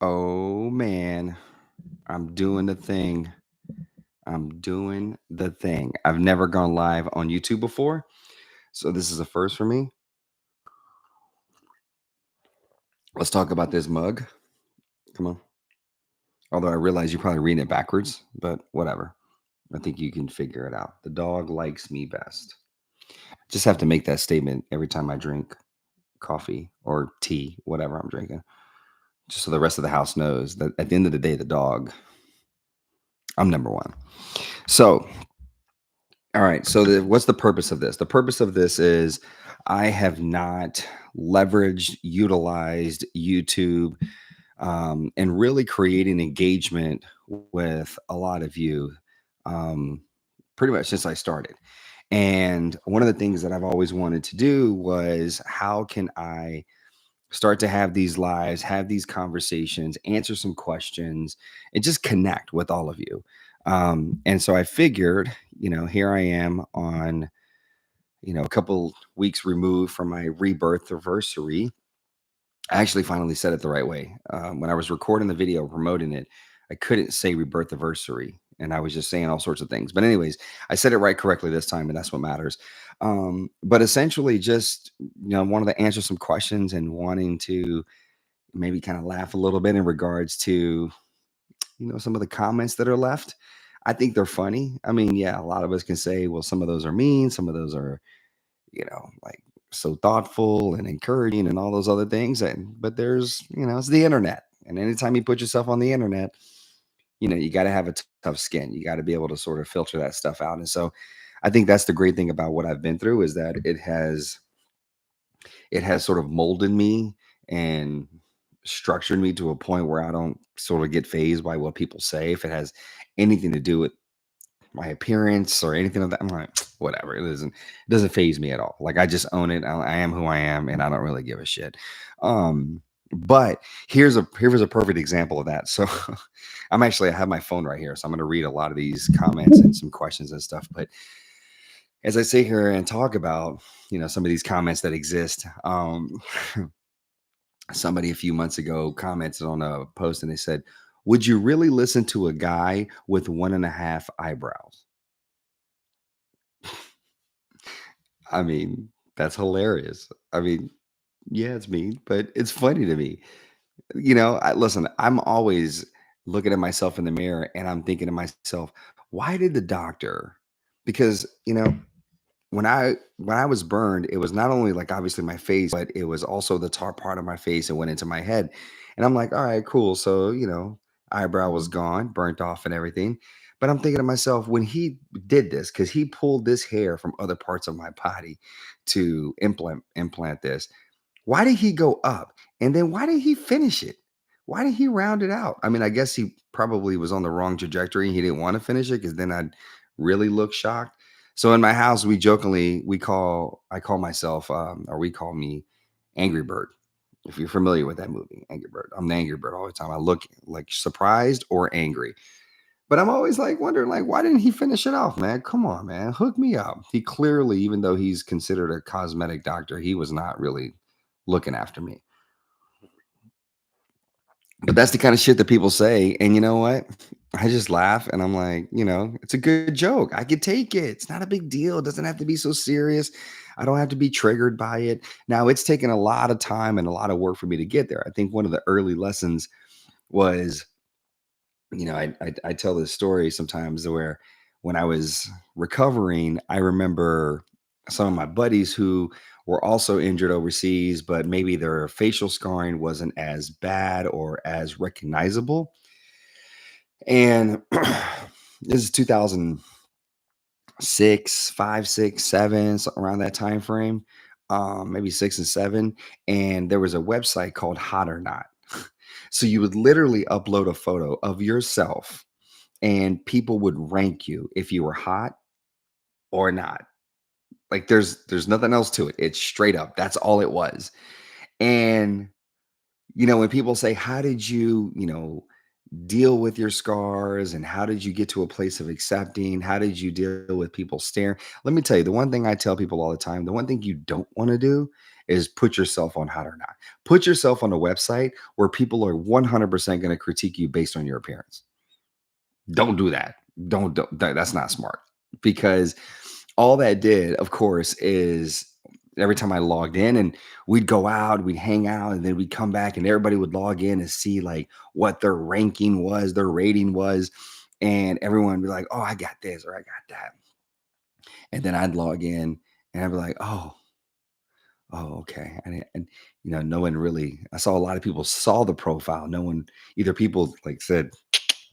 Oh man, I'm doing the thing. I'm doing the thing. I've never gone live on YouTube before, so this is a first for me. Let's talk about this mug. Come on. Although I realize you're probably reading it backwards, but whatever. I think you can figure it out. The dog likes me best. Just have to make that statement every time I drink coffee or tea, whatever I'm drinking, just so the rest of the house knows that at the end of the day, the dog, I'm number one. So, all right. So what's the purpose of this? The purpose of this is I have not leveraged, utilized YouTube, and really creating engagement with a lot of you, um, pretty much since I started. And one of the things that I've always wanted to do was how can I start to have these lives, have these conversations, answer some questions, and just connect with all of you. And so I figured, here I am on, a couple weeks removed from my rebirth anniversary. I actually finally said it the right way. When I was recording the video, promoting it, I couldn't say rebirth anniversary. And I was just saying all sorts of things. But, anyways, I said it right correctly this time, and that's what matters. But essentially, just, wanted to answer some questions and wanting to maybe kind of laugh a little bit in regards to, some of the comments that are left. I think they're funny. I mean, yeah, a lot of us can say, well, some of those are mean, some of those are, like so thoughtful and encouraging and all those other things. And but there's, it's the internet. And anytime you put yourself on the internet, you got to have a tough skin. You got to be able to sort of filter that stuff out. And so I think that's the great thing about what I've been through is that it has sort of molded me and structured me to a point where I don't sort of get phased by what people say. If it has anything to do with my appearance or anything like that, I'm like, whatever. It doesn't phase me at all. Like I just own it. I am who I am, and I don't really give a shit. But here's a perfect example of that. So I have my phone right here, so I'm going to read a lot of these comments and some questions and stuff. But as I sit here and talk about, some of these comments that exist, somebody a few months ago commented on a post and they said, "Would you really listen to a guy with one and a half eyebrows?" I mean, that's hilarious. I mean, yeah, it's me, but it's funny to me. Listen, I'm always looking at myself in the mirror and I'm thinking to myself, why did the doctor? Because, when I was burned, it was not only like obviously my face, but it was also the top part of my face that went into my head. And I'm like, all right, cool. So, eyebrow was gone, burnt off and everything. But I'm thinking to myself, when he did this, because he pulled this hair from other parts of my body to implant this, why did he go up? And then why did he finish it? Why did he round it out? I mean, I guess he probably was on the wrong trajectory. He didn't want to finish it because then I'd really look shocked. So in my house, I call myself, or we call me Angry Bird. If you're familiar with that movie, Angry Bird, I'm the Angry Bird all the time. I look like surprised or angry, but I'm always like wondering, like, why didn't he finish it off, man? Come on, man, hook me up. He clearly, even though he's considered a cosmetic doctor, he was not really looking after me. But that's the kind of shit that people say. And you know what? I just laugh and I'm like, it's a good joke. I could take it. It's not a big deal. It doesn't have to be so serious. I don't have to be triggered by it. Now, it's taken a lot of time and a lot of work for me to get there. I think one of the early lessons was, I tell this story sometimes where when I was recovering, I remember some of my buddies who were also injured overseas, but maybe their facial scarring wasn't as bad or as recognizable. And this is 2006, 5, 6, 7, something around that time frame, maybe 6 and 7. And there was a website called Hot or Not. So you would literally upload a photo of yourself and people would rank you if you were hot or not. Like there's nothing else to it. It's straight up. That's all it was. And when people say, "How did you, deal with your scars, and how did you get to a place of accepting? How did you deal with people staring? Let me tell you, the one thing I tell people all the time, the one thing you don't want to do is put yourself on Hot or Not. Put yourself on a website where people are 100% going to critique you based on your appearance. Don't do that. That's not smart, because all that did, of course, is every time I logged in and we'd go out, we'd hang out, and then we'd come back and everybody would log in and see like what their ranking was, their rating was. And everyone would be like, oh, I got this or I got that. And then I'd log in and I'd be like, oh, okay. And no one really, I saw a lot of people saw the profile. No one, either people like said,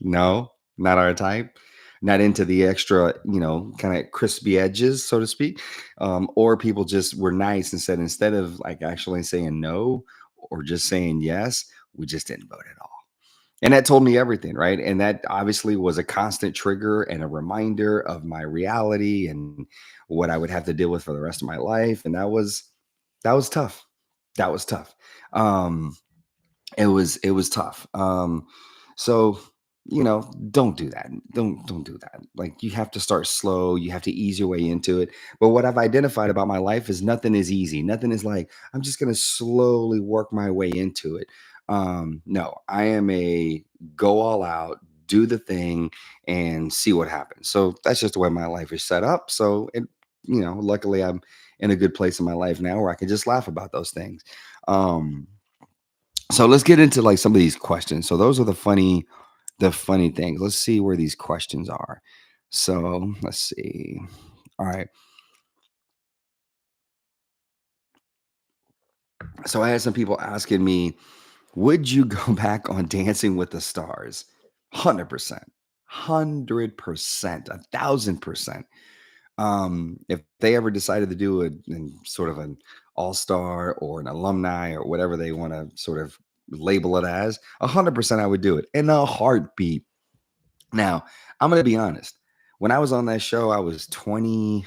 no, not our type. Not into the extra, kind of crispy edges, so to speak. Or people just were nice and said, instead of like actually saying no or just saying yes, we just didn't vote at all. And that told me everything, right? And that obviously was a constant trigger and a reminder of my reality and what I would have to deal with for the rest of my life. And that was tough. That was tough. Um, it was tough. So don't do that. Don't do that. Like, you have to start slow. You have to ease your way into it. But what I've identified about my life is nothing is easy. Nothing is like I'm just gonna slowly work my way into it. No, I am a go all out, do the thing, and see what happens. So that's just the way my life is set up. So luckily I'm in a good place in my life now where I can just laugh about those things. Um, so let's get into like some of these questions. So those are the funny things. Let's see where these questions are. So let's see. All right. So I had some people asking me, would you go back on Dancing with the Stars? 100%. 100%. 1,000%. If they ever decided to do sort of an all-star or an alumni or whatever they want to sort of label it as, 100% I would do it in a heartbeat. Now, I'm gonna be honest. When I was on that show, I was 20.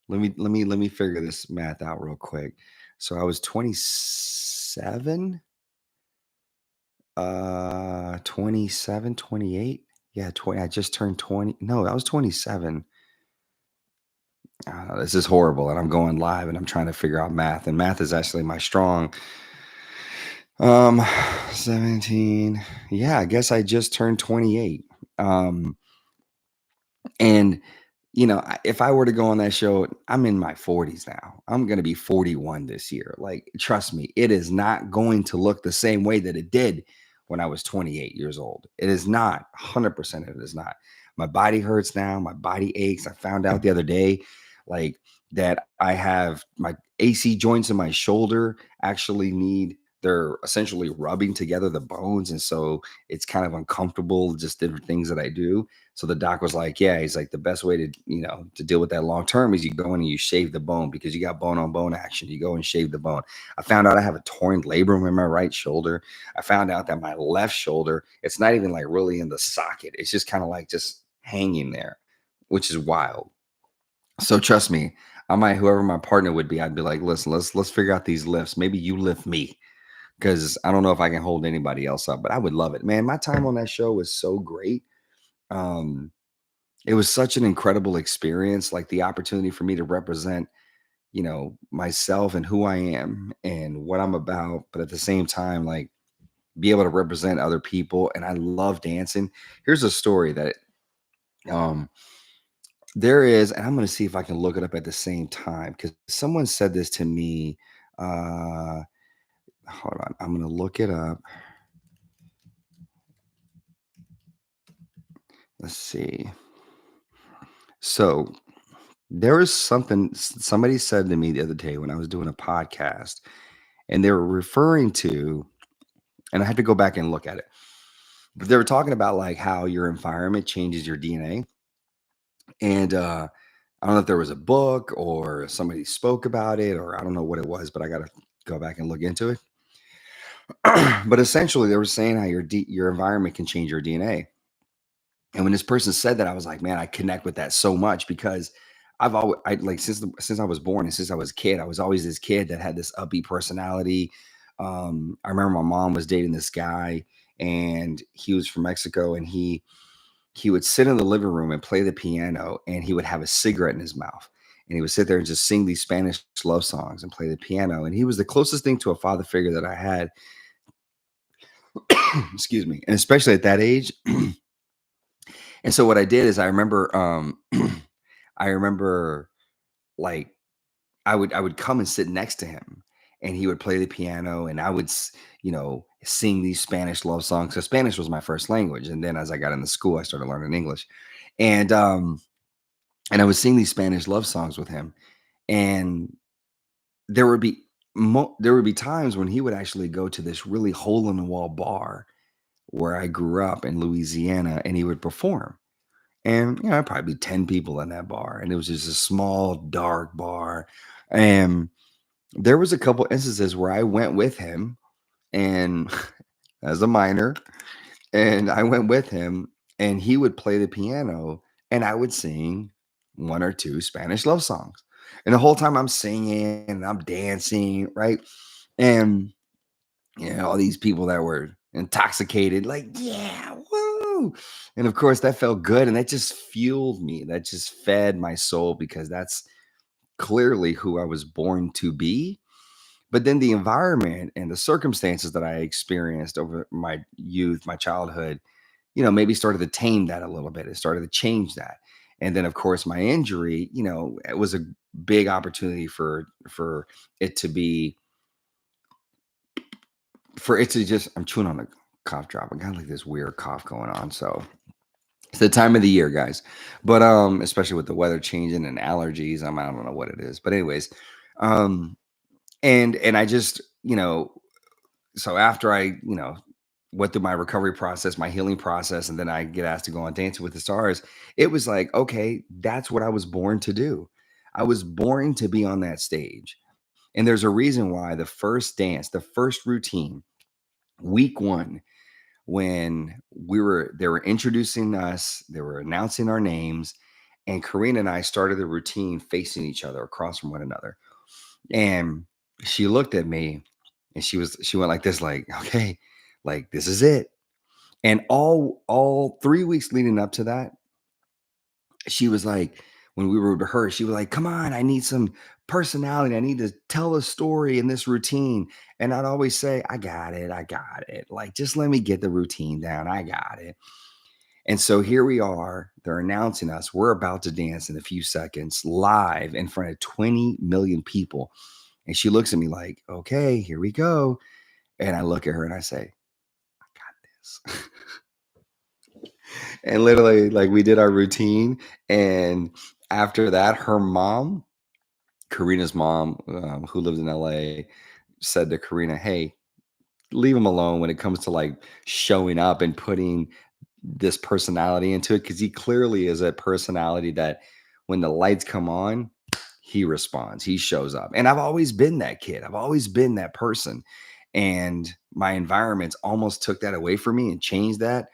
Let me figure this math out real quick. So I was 27, 27, 28. Yeah, 20. I just turned 20. No, I was 27. This is horrible. And I'm going live and I'm trying to figure out math. And math is actually my strong. Um, 17. Yeah, I guess I just turned 28. Um, And, if I were to go on that show, I'm in my 40s now. I'm going to be 41 this year. Like, trust me, it is not going to look the same way that it did when I was 28 years old. It is not. 100% it is not. My body hurts now. My body aches. I found out the other day, like, that I have my AC joints in my shoulder actually they're essentially rubbing together the bones. And so it's kind of uncomfortable, just different things that I do. So the doc was like, yeah, he's like, the best way to deal with that long term is you go in and you shave the bone because you got bone on bone action. You go and shave the bone. I found out I have a torn labrum in my right shoulder. I found out that my left shoulder, it's not even like really in the socket. It's just kind of like just hanging there, which is wild. So trust me, whoever my partner would be, I'd be like, listen, let's figure out these lifts. Maybe you lift me because I don't know if I can hold anybody else up, but I would love it. Man, my time on that show was so great. Um, it was such an incredible experience, like the opportunity for me to represent, myself and who I am and what I'm about, but at the same time, like be able to represent other people. And I love dancing. Here's a story that um there is, and I'm gonna see if I can look it up at the same time because someone said this to me. Uh hold on, I'm gonna look it up. Let's see. So there is somebody said to me the other day when I was doing a podcast, and they were referring to, and I had to go back and look at it, but they were talking about like how your environment changes your DNA. And I don't know if there was a book or somebody spoke about it, or I don't know what it was, but I got to go back and look into it. But essentially, they were saying how your environment can change your DNA. And when this person said that, I was like, man, I connect with that so much because I like since I was born and since I was a kid, I was always this kid that had this upbeat personality. I remember my mom was dating this guy, and he was from Mexico, and he would sit in the living room and play the piano, and he would have a cigarette in his mouth, and he would sit there and just sing these Spanish love songs and play the piano. And he was the closest thing to a father figure that I had. Excuse me. And especially at that age. And so what I did is, I remember I remember, like, I would come and sit next to him, and he would play the piano, and I would sing these Spanish love songs. So Spanish was my first language, and then as I got into school, I started learning English. And and I would sing these Spanish love songs with him. And there would be there would be times when he would actually go to this really hole in the wall bar where I grew up in Louisiana, and he would perform. And I'd probably be 10 people in that bar, and it was just a small dark bar. And there was a couple instances where I went with him, and as a minor, and I went with him, and he would play the piano, and I would sing one or two Spanish love songs. And the whole time I'm singing and I'm dancing, right? And all these people that were intoxicated, like, yeah, woo. And of course, that felt good. And that just fueled me. That just fed my soul, because that's clearly who I was born to be. But then the environment and the circumstances that I experienced over my youth, my childhood, maybe started to tame that a little bit. It started to change that. And then, of course, my injury, it was a big opportunity for it to be for it to just I'm chewing on a cough drop. I got like this weird cough going on. So it's the time of the year, guys. But especially with the weather changing and allergies, I don't know what it is. But anyways, um, and I just, so after I, went through my recovery process, my healing process, and then I get asked to go on Dancing with the Stars, it was like, okay, that's what I was born to do. I was born to be on that stage. And there's a reason why the first dance, the first routine, week one, when they were introducing us, they were announcing our names, and Karina and I started the routine facing each other across from one another. And she looked at me, and she went like this, like, okay, like, this is it. And all 3 weeks leading up to that, she was like, when we were rehearsed, she was like, come on, I need some personality. I need to tell a story in this routine. And I'd always say, I got it. I got it. Like, just let me get the routine down. I got it. And so here we are. They're announcing us. We're about to dance in a few seconds live in front of 20 million people. And she looks at me like, okay, here we go. And I look at her and I say, I got this. And literally, like, we did our routine. And after that, her mom, Karina's mom, who lives in LA, said to Karina, hey, leave him alone when it comes to like showing up and putting this personality into it. Cause he clearly is a personality that when the lights come on, he responds, he shows up. And I've always been that kid. I've always been that person. And my environments almost took that away from me and changed that.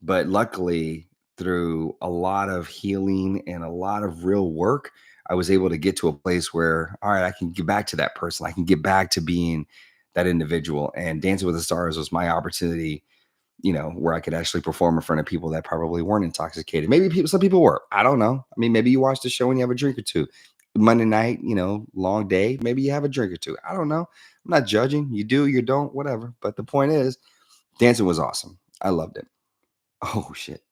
But luckily, through a lot of healing and a lot of real work, I was able to get to a place where, all right, I can get back to that person. I can get back to being that individual. And Dancing with the Stars was my opportunity, where I could actually perform in front of people that probably weren't intoxicated. Maybe some people were. I don't know. I mean, maybe you watch the show and you have a drink or two. Monday night, long day. Maybe you have a drink or two. I don't know. I'm not judging. You do, you don't, whatever. But the point is, dancing was awesome. I loved it. Oh, shit.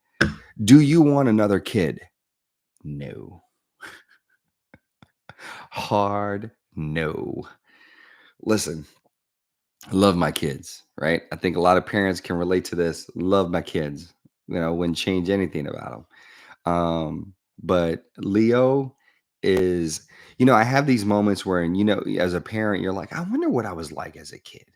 Do you want another kid? No. Hard no. Listen, I love my kids, right? I think a lot of parents can relate to this. Love my kids. Wouldn't change anything about them. But Leo is, I have these moments where, as a parent, you're like, I wonder what I was like as a kid.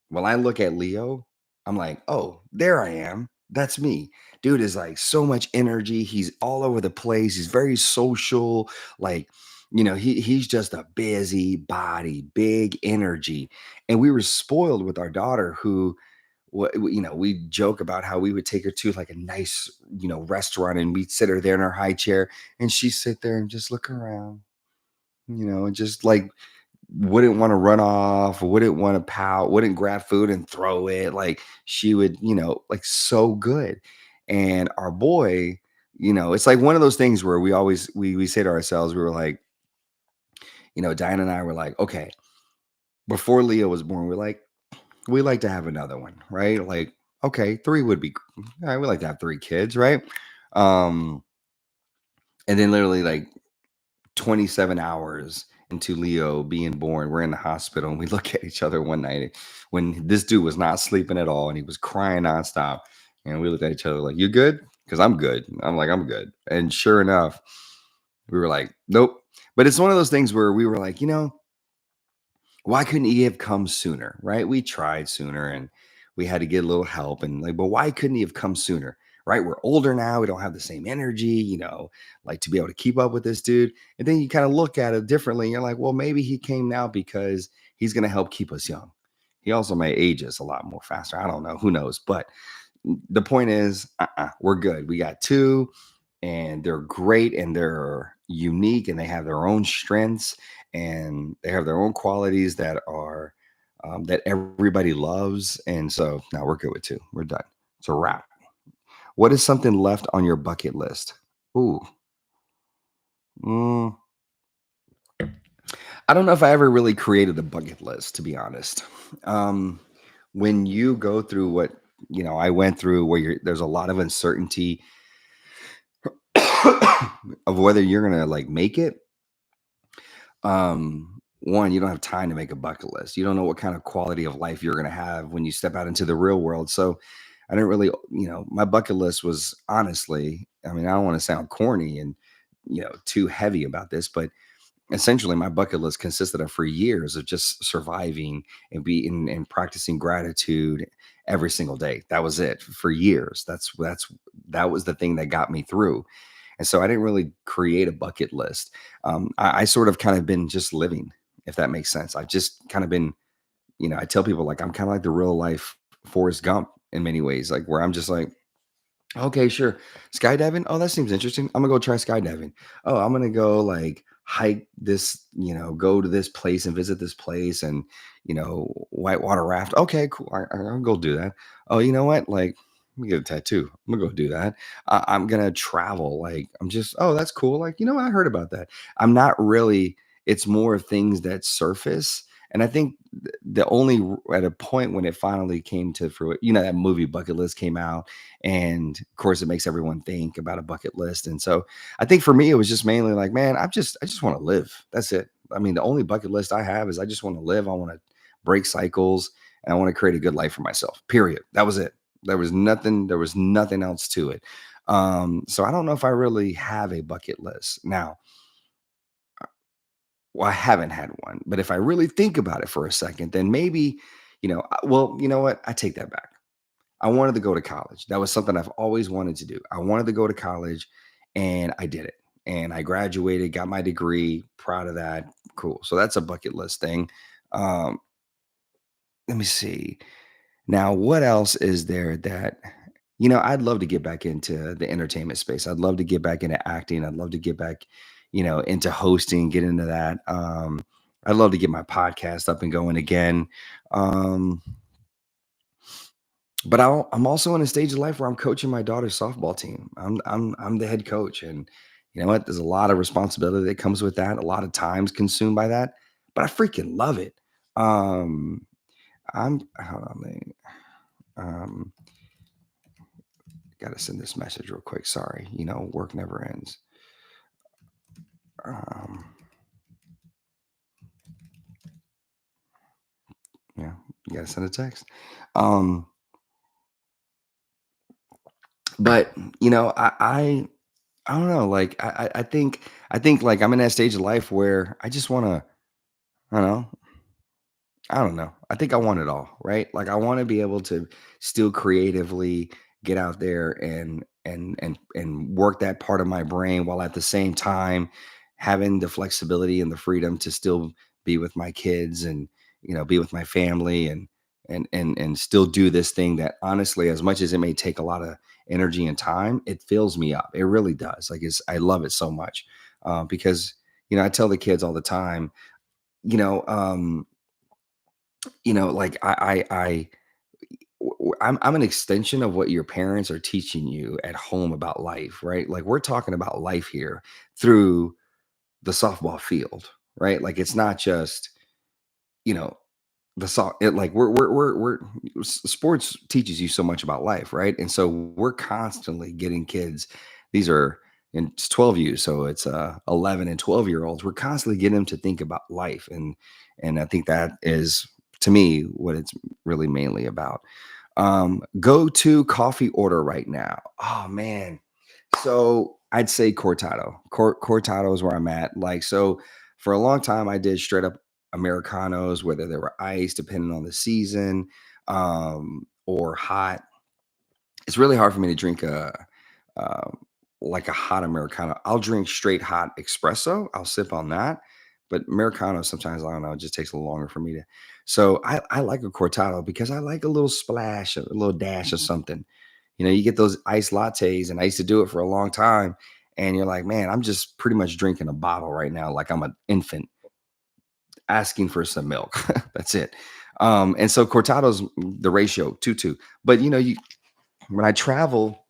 When I look at Leo, I'm like, oh, there I am. That's me. Dude is like so much energy. He's all over the place. He's very social. Like, he's just a busy body, big energy. And we were spoiled with our daughter who, we joke about how we would take her to like a nice, restaurant, and we'd sit her there in her high chair, and she'd sit there and just look around, and just like wouldn't want to run off, wouldn't want to pout, wouldn't grab food and throw it. Like she would, like so good. And our boy, it's like one of those things where we say to ourselves, we were like, Diana and I were like, okay, before Leo was born, we're like, we like to have another one, right? Like, okay, three would be, all right, we like to have three kids, right? Um, and then literally like 27 hours into Leo being born, we're in the hospital and we look at each other one night when this dude was not sleeping at all and he was crying nonstop. And we looked at each other like, you good? Because I'm good. I'm like, I'm good. And sure enough, we were like, nope. But it's one of those things where we were like, why couldn't he have come sooner? Right? We tried sooner and we had to get a little help. And like, but why couldn't he have come sooner? Right? We're older now. We don't have the same energy, like to be able to keep up with this dude. And then you kind of look at it differently. And you're like, well, maybe he came now because he's going to help keep us young. He also may age us a lot more faster. I don't know. Who knows? But the point is, we're good. We got two, and they're great, and they're unique, and they have their own strengths, and they have their own qualities that are that everybody loves. And so now we're good with two. We're done. It's a wrap. What is something left on your bucket list? Ooh, mm, I don't know if I ever really created a bucket list, to be honest. Um, when you go through what I went through, where there's a lot of uncertainty of whether you're gonna like make it. One, you don't have time to make a bucket list. You don't know what kind of quality of life you're gonna have when you step out into the real world. So I didn't really, my bucket list was honestly, I mean, I don't want to sound corny and too heavy about this, but essentially my bucket list consisted of for years of just surviving and being and practicing gratitude every single day. That was it for years. That was the thing that got me through. And so I didn't really create a bucket list. I sort of kind of been just living, if that makes sense. I've just kind of been, I tell people like I'm kind of like the real life Forrest Gump in many ways, like where I'm just like, okay, sure. Skydiving? Oh, that seems interesting. I'm gonna go try skydiving. Oh, I'm gonna go like hike this, go to this place and visit this place and, whitewater raft. Okay, cool. I'll go do that. Oh, you know what? Like, let me get a tattoo. I'm gonna go do that. I'm gonna travel. Like, oh, that's cool. Like, you know what? I heard about that. I'm not really, it's more things that surface. And I think the only at a point when it finally came to fruition, that movie Bucket List came out, and of course, it makes everyone think about a bucket list. And so I think for me, it was just mainly like, man, I just want to live. That's it. I mean, the only bucket list I have is I just want to live. I want to break cycles and I want to create a good life for myself. Period. That was it. There was nothing else to it. So I don't know if I really have a bucket list. Now, well, I haven't had one, but if I really think about it for a second, then maybe, well, you know what? I take that back. I wanted to go to college. That was something I've always wanted to do. I wanted to go to college and I did it. And I graduated, got my degree, proud of that. Cool. So that's a bucket list thing. Um, let me see. Now, what else is there that, I'd love to get back into the entertainment space. I'd love to get back into acting. I'd love to get back, into hosting, get into that. I'd love to get my podcast up and going again. Um, but I'm also in a stage of life where I'm coaching my daughter's softball team. I'm the head coach, and you know what? There's a lot of responsibility that comes with that. A lot of times consumed by that, but I freaking love it. Um, I'm hold on, um, got to send this message real quick. Sorry, work never ends. Um, yeah, you got to send a text. Um, but I don't know. Like I think like I'm in that stage of life where I just want to. I don't know. I don't know. I think I want it all, right? Like I want to be able to still creatively get out there and work that part of my brain while at the same time having the flexibility and the freedom to still be with my kids and be with my family and still do this thing that honestly, as much as it may take a lot of energy and time, it fills me up. It really does. Like I love it so much because I tell the kids all the time you know, um, like I'm an extension of what your parents are teaching you at home about life, right? Like we're talking about life here through the softball field, right? Like it's not just, you know, like we're sports teaches you so much about life, right? And so we're constantly getting kids. These are and it's 12 years, so it's 11 and 12-year olds. We're constantly getting them to think about life, and I think that is to me what it's really mainly about. Go to coffee order right now. Oh man, so I'd say cortado. Cortado is where I'm at. Like, so for a long time, I did straight up Americanos, whether they were iced, depending on the season, or hot. It's really hard for me to drink um, like a hot Americano. I'll drink straight hot espresso. I'll sip on that. But Americano, sometimes I don't know, it just takes a little longer for me to. So I like a cortado because I like a little splash, a little dash of something. You get those iced lattes, and I used to do it for a long time. And you're like, man, I'm just pretty much drinking a bottle right now, like I'm an infant asking for some milk. That's it. And so cortados, the ratio 2-2. But when I travel,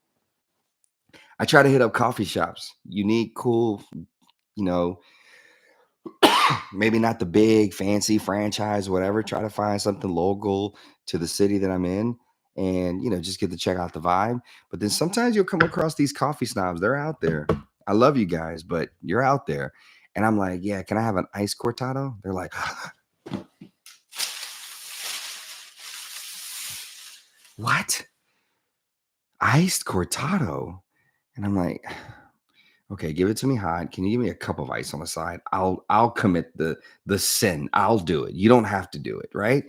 I try to hit up coffee shops, unique, cool, you know, maybe not the big fancy franchise, whatever. Try to find something local to the city that I'm in and, just get to check out the vibe. But then sometimes you'll come across these coffee snobs. They're out there. I love you guys, but you're out there. And I'm like, yeah, can I have an iced cortado? They're like, what? Iced cortado? And I'm like, okay, give it to me hot. Can you give me a cup of ice on the side? I'll commit the sin. I'll do it. You don't have to do it, right?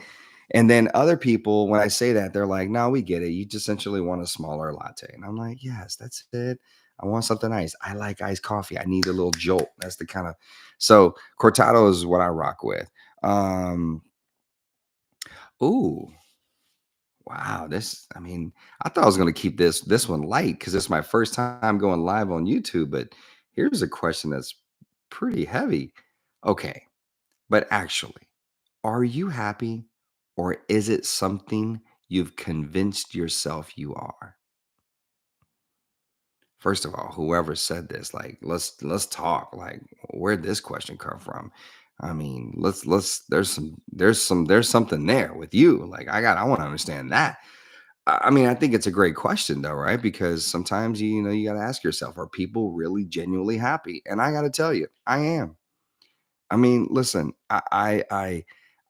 And then other people, when I say that, they're like, "No, we get it. You just essentially want a smaller latte." And I'm like, "Yes, that's it. I want something nice. I like iced coffee. I need a little jolt." That's the kind of so cortado is what I rock with. Um, ooh, wow. I mean, I thought I was gonna keep this one light because it's my first time going live on YouTube, but here's a question that's pretty heavy. Okay, but actually, are you happy or is it something you've convinced yourself you are? First of all, whoever said this, like, let's talk. Like, where'd this question come from? I mean, let's there's something there with you. Like, I want to understand that. I mean, I think it's a great question though, right? Because sometimes you got to ask yourself, are people really genuinely happy? And I got to tell you, I am. I mean, listen,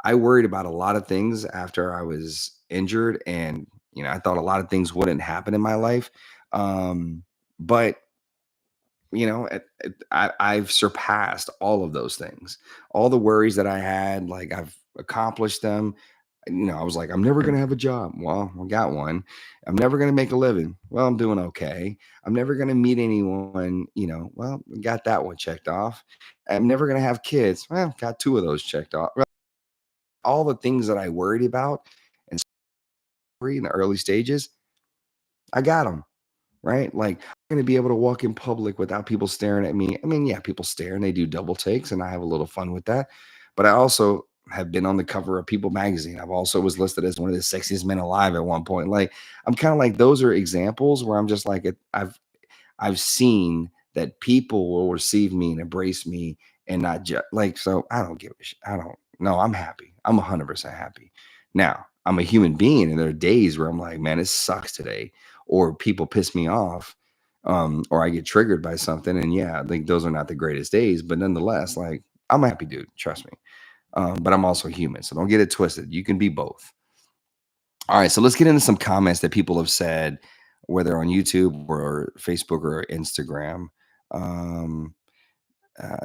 I worried about a lot of things after I was injured, and I thought a lot of things wouldn't happen in my life. But I've surpassed all of those things, all the worries that I had. Like I've accomplished them. I was like, I'm never going to have a job. Well, I got one. I'm never going to make a living. Well, I'm doing okay. I'm never going to meet anyone. Well, got that one checked off. I'm never going to have kids. Well, got two of those checked off. Well, all the things that I worried about and in the early stages, I got them. Right? Like, I'm gonna be able to walk in public without people staring at me. I mean, yeah, people stare and they do double takes, and I have a little fun with that. But I also have been on the cover of People magazine. I've also was listed as one of the sexiest men alive at one point. Like, I'm kind of like those are examples where I'm just like I've seen that people will receive me and embrace me and not just like, so I don't give a shit. I don't no, I'm happy. I'm 100% happy. Now, I'm a human being and there are days where I'm like, man, it sucks today, or people piss me off, or I get triggered by something. And yeah, I think those are not the greatest days, but nonetheless, like I'm a happy dude, trust me. But I'm also human. So don't get it twisted. You can be both. All right, so let's get into some comments that people have said, whether on YouTube or Facebook or Instagram. Um,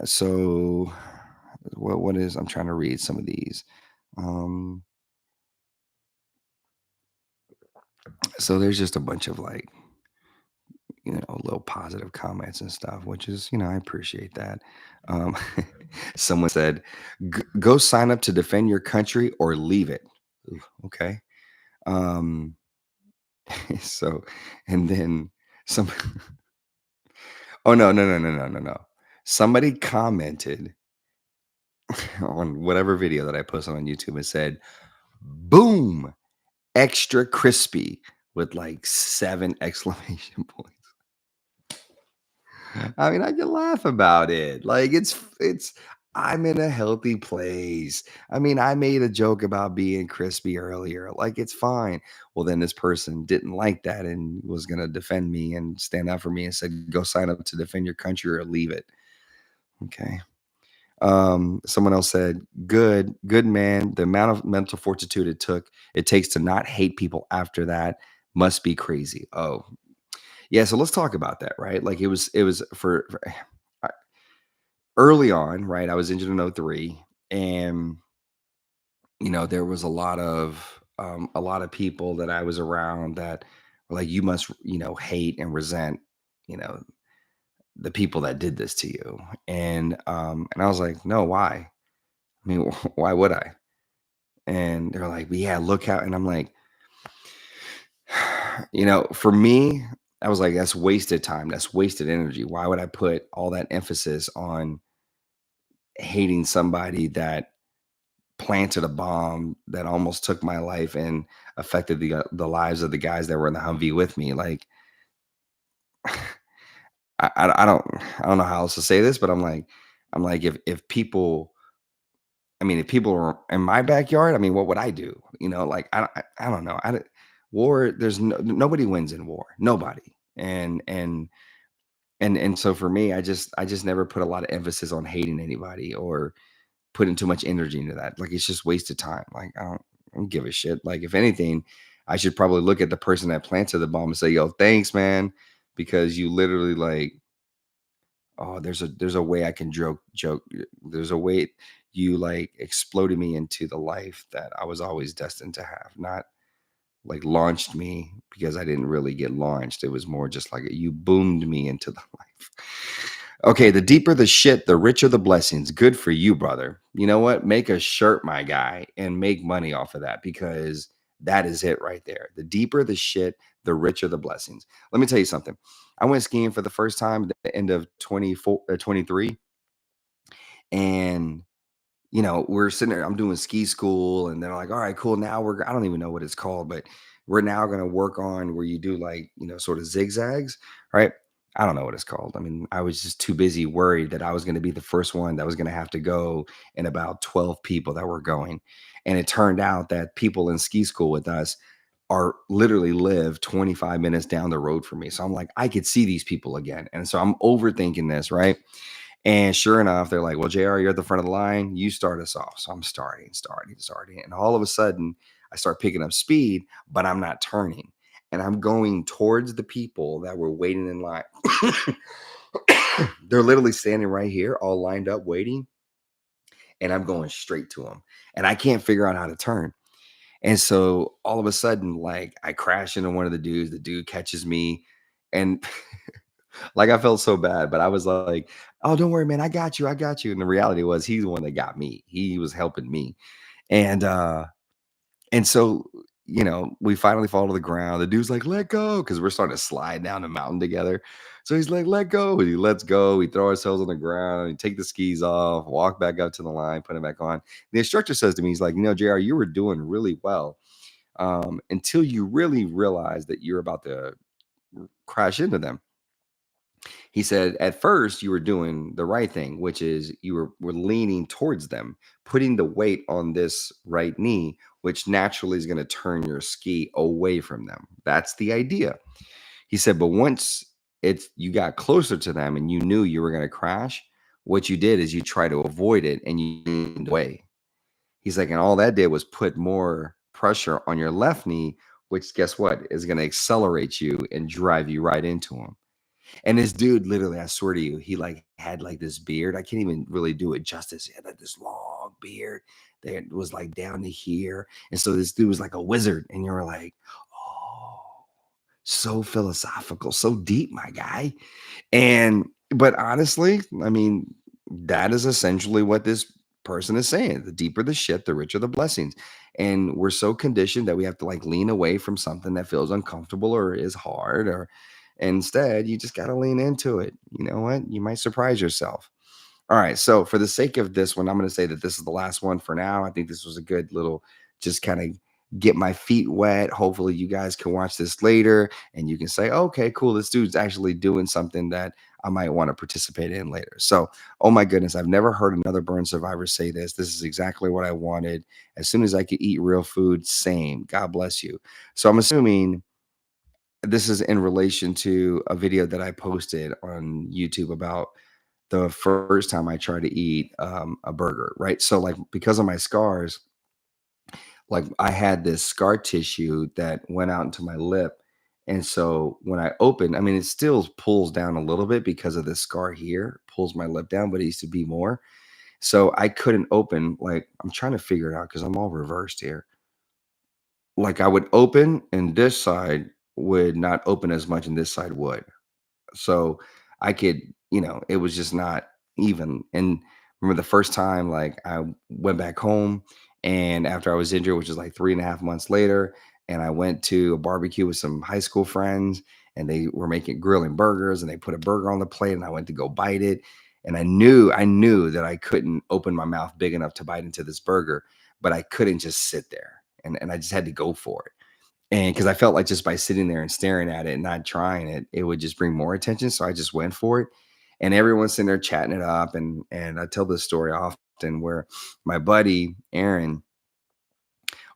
so what is I'm trying to read some of these. Um, so there's just a bunch of like, little positive comments and stuff, which is, I appreciate that. Um, someone said, Go sign up to defend your country or leave it." Ooh, okay. Um, so, and then some. Oh, no, no, no, no, no, no, no. Somebody commented on whatever video that I posted on YouTube, it said, "Boom, extra crispy," with like 7 exclamation points. I mean, I can laugh about it. Like it's I'm in a healthy place. I mean, I made a joke about being crispy earlier. Like it's fine. Well, then this person didn't like that and was going to defend me and stand up for me and said, "Go sign up to defend your country or leave it." Okay. Someone else said, good man. The amount of mental fortitude it takes to not hate people after that must be crazy. Oh, yeah. So let's talk about that, right? Like it was for I- early on, right? I was injured in '03, and there was a lot of people that I was around that were like, you must, hate and resent, you know, the people that did this to you. And I was like, no, why? I mean, why would I? And they're like, "But yeah, look how," and I'm like, for me, I was like, that's wasted time. That's wasted energy. Why would I put all that emphasis on hating somebody that planted a bomb that almost took my life and affected the lives of the guys that were in the Humvee with me? Like, I don't know how else to say this, but I'm like, if people were in my backyard, I mean, what would I do? Like I don't know. War. There's nobody wins in war. Nobody. And so for me, I just never put a lot of emphasis on hating anybody or putting too much energy into that. Like it's just wasted time. Like I don't give a shit. Like if anything, I should probably look at the person that planted the bomb and say, "Yo, thanks, man," because you literally like, oh, there's a way I can joke. There's a way you like exploded me into the life that I was always destined to have. Not like launched me because I didn't really get launched. It was more just like you boomed me into the life. Okay, the deeper the shit, the richer the blessings. Good for you, brother. You know what? Make a shirt, my guy, and make money off of that because that is it right there. The deeper the shit, the richer the blessings. Let me tell you something. I went skiing for the first time at the end of 23, and we're sitting there, I'm doing ski school, and they're like, all right, cool. Now I don't even know what it's called, but we're now going to work on where you do like, sort of zigzags, right? I don't know what it's called. I mean, I was just too busy worried that I was going to be the first one that was going to have to go and about 12 people that were going. And it turned out that people in ski school with us are literally live 25 minutes down the road from me. So I'm like, I could see these people again. And so I'm overthinking this, right? And sure enough, they're like, "Well, JR, you're at the front of the line. You start us off." So I'm starting. And all of a sudden, I start picking up speed, but I'm not turning. And I'm going towards the people that were waiting in line. They're literally standing right here, all lined up, waiting. And I'm going straight to them. And I can't figure out how to turn. And so all of a sudden, like I crash into one of the dudes. The dude catches me. And like, I felt so bad, but I was like, "Oh, don't worry, man. I got you. I got you." And the reality was he's the one that got me. He was helping me. And so, we finally fall to the ground. The dude's like, "Let go," because we're starting to slide down the mountain together. So he's like, "Let go." And he lets go. We throw ourselves on the ground and take the skis off, walk back up to the line, put it back on. The instructor says to me, he's like, "JR, you were doing really well. Until you really realize that you're about to crash into them." He said, "At first, you were doing the right thing, which is you were leaning towards them, putting the weight on this right knee, which naturally is going to turn your ski away from them. That's the idea." He said, "But once you got closer to them and you knew you were going to crash, what you did is you try to avoid it and you leaned away." He's like, "And all that did was put more pressure on your left knee, which guess what is going to accelerate you and drive you right into them." And this dude, literally, I swear to you, he like had like this beard. I can't even really do it justice. He had like this long beard that was like down to here. And so this dude was like a wizard. And you were like, oh, so philosophical, so deep, my guy. But honestly, I mean, that is essentially what this person is saying. The deeper the shit, the richer the blessings. And we're so conditioned that we have to like lean away from something that feels uncomfortable or is hard, or instead you just got to lean into it. You know what? You might surprise yourself. All right. So for the sake of this one, I'm going to say that this is the last one for now. I think this was a good little, just kind of get my feet wet. Hopefully, you guys can watch this later and you can say, okay, cool. This dude's actually doing something that I might want to participate in later. So, oh my goodness, I've never heard another burn survivor say this. This is exactly what I wanted. As soon as I could eat real food, same. God bless you. So, I'm assuming this is in relation to a video that I posted on YouTube about the first time I tried to eat a burger, right? So, like, because of my scars, like I had this scar tissue that went out into my lip. And so when I opened, I mean, it still pulls down a little bit because of the scar here, pulls my lip down, but it used to be more. So I couldn't open, like, I'm trying to figure it out because I'm all reversed here. Like I would open and this side would not open as much and this side would. So I could, it was just not even. And remember the first time, like I went back home and after I was injured, which is like 3.5 months later, and I went to a barbecue with some high school friends and they were making grilling burgers and they put a burger on the plate and I went to go bite it. And I knew that I couldn't open my mouth big enough to bite into this burger, but I couldn't just sit there. And I just had to go for it. And because I felt like just by sitting there and staring at it and not trying it, it would just bring more attention. So I just went for it. And everyone's sitting there chatting it up. And I tell this story often where my buddy Aaron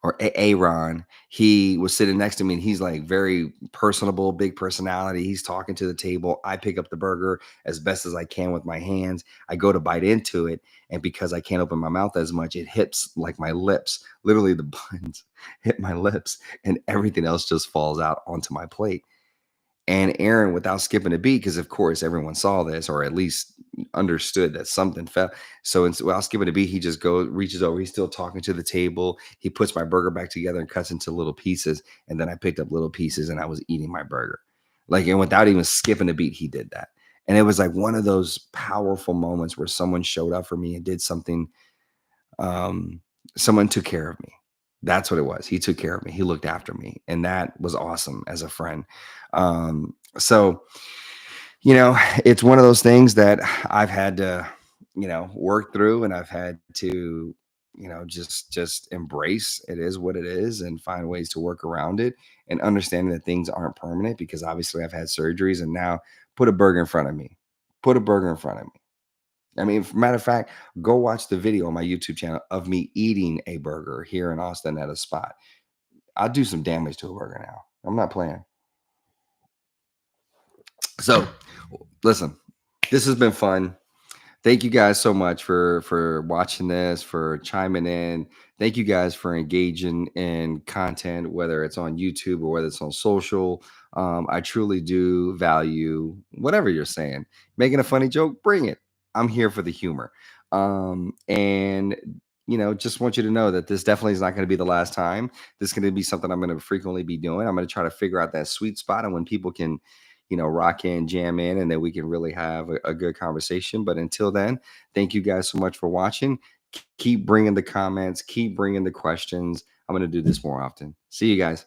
or Aaron, he was sitting next to me and he's like very personable, big personality. He's talking to the table. I pick up the burger as best as I can with my hands. I go to bite into it. And because I can't open my mouth as much, it hits like my lips. Literally, the buns hit my lips and everything else just falls out onto my plate. And Aaron, without skipping a beat, because of course everyone saw this or at least understood that something fell. So without skipping a beat, he just reaches over. He's still talking to the table. He puts my burger back together and cuts into little pieces. And then I picked up little pieces and I was eating my burger. Like, and without even skipping a beat, he did that. And it was like one of those powerful moments where someone showed up for me and did something. Um, Someone took care of me. That's what it was. He took care of me. He looked after me. And that was awesome as a friend. So, it's one of those things that I've had to, work through and I've had to, just embrace it is what it is and find ways to work around it and understanding that things aren't permanent because obviously I've had surgeries and now put a burger in front of me. Put a burger in front of me. I mean, matter of fact, go watch the video on my YouTube channel of me eating a burger here in Austin at a spot. I'll do some damage to a burger now. I'm not playing. So, listen, this has been fun. Thank you guys so much for watching this, for chiming in. Thank you guys for engaging in content, whether it's on YouTube or whether it's on social. I truly do value whatever you're saying. Making a funny joke, bring it. I'm here for the humor. And just want you to know that this definitely is not going to be the last time. This is going to be something I'm going to frequently be doing. I'm going to try to figure out that sweet spot and when people can rock in, jam in, and then we can really have a good conversation. But until then, thank you guys so much for watching. Keep bringing the comments, keep bringing the questions. I'm going to do this more often. See you guys.